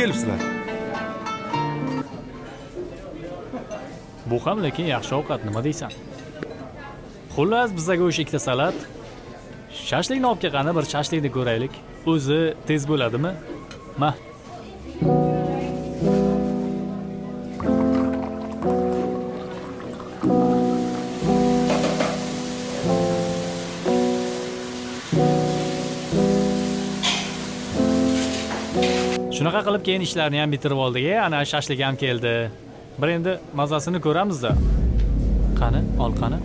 kelibsizlar? Bu ham lekin yaxshi ovqat, nima deysan? Xullas, bizga o'sha ikkita salat. Shashlikni olib kelgani bir shashlikni ko'raylik. O'zi tez bo'ladimi? Ma. Shunaqa qilib keyin ishlarni ham bitirib oldik. Ana shashlik ham keldi. Bir endi mazasini ko'ramiz-da. Qani, ol qani.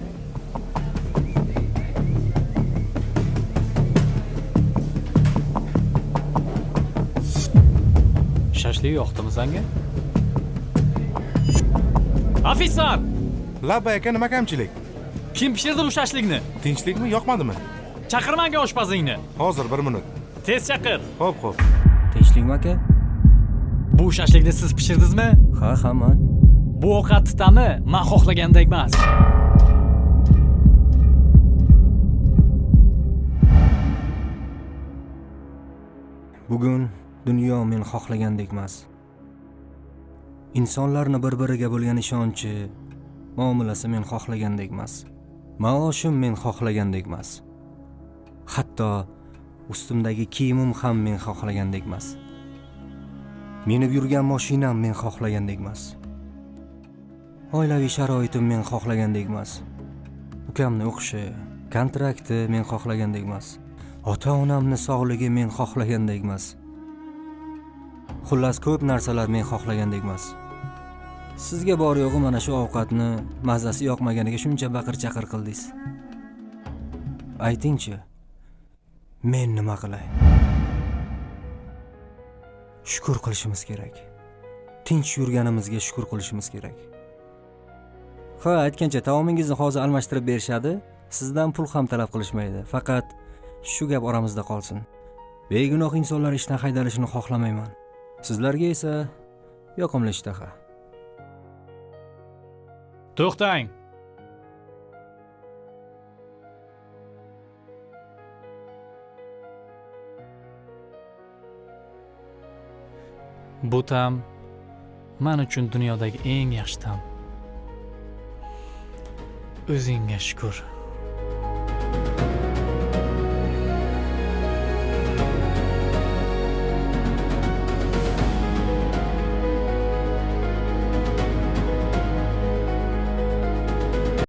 Shashlik yoqdimi senga? Ofitser! Labba aka, nima kamchilik? Kim pishirdi bu shashlikni? Tinchlikmi, yoqmadimi? Chaqir menga oshpazingni. Hozir 1 minut. Tez chaqir. Xo'p. Tinchlikmi aka? Bu shashlikni siz pishirdingizmi? Ha, men. Bu ovqatni ta'mi men xohlagandek emas. Bugun dunyo men xohlagandek emas. Insonlarni bir-biriga bo'lgan ishonchi, muomalasi men xohlagandek emas. Maoshim men xohlagandek emas. Hatto ustimdagi kiyimim ham men xohlagandek emas. Minib yurgan mashinam men xohlagandek emas. Oilaviy sharoitim men xohlagandek emas. Ukamning o'qishi, kontrakti men xohlagandek emas. Ota-onamning sog'ligi men xohlagandek emas. Xullas ko'p narsalar men xohlagandek emas. Sizga bor yo'g'i mana shu ovqatni mazasi yoqmaganiga shuncha baqir-chaqir qildingiz. Aytingchi, men nima qilay? Shukr qilishimiz kerak. Tinch yurganimizga shukr qilishimiz kerak. Ha, aytgancha taomingizni hozir almashtirib berishadi. Sizdan pul ham talab qilishmaydi. Faqat shu gap oramizda qolsin. Begunoh insonlar ishdan haydalishini xohlamayman. Sizlarga esa yoqimli ishtaha. To'xtang. Bu tam men uchun dunyodagi eng yaxshi tam. O'zingga shukr.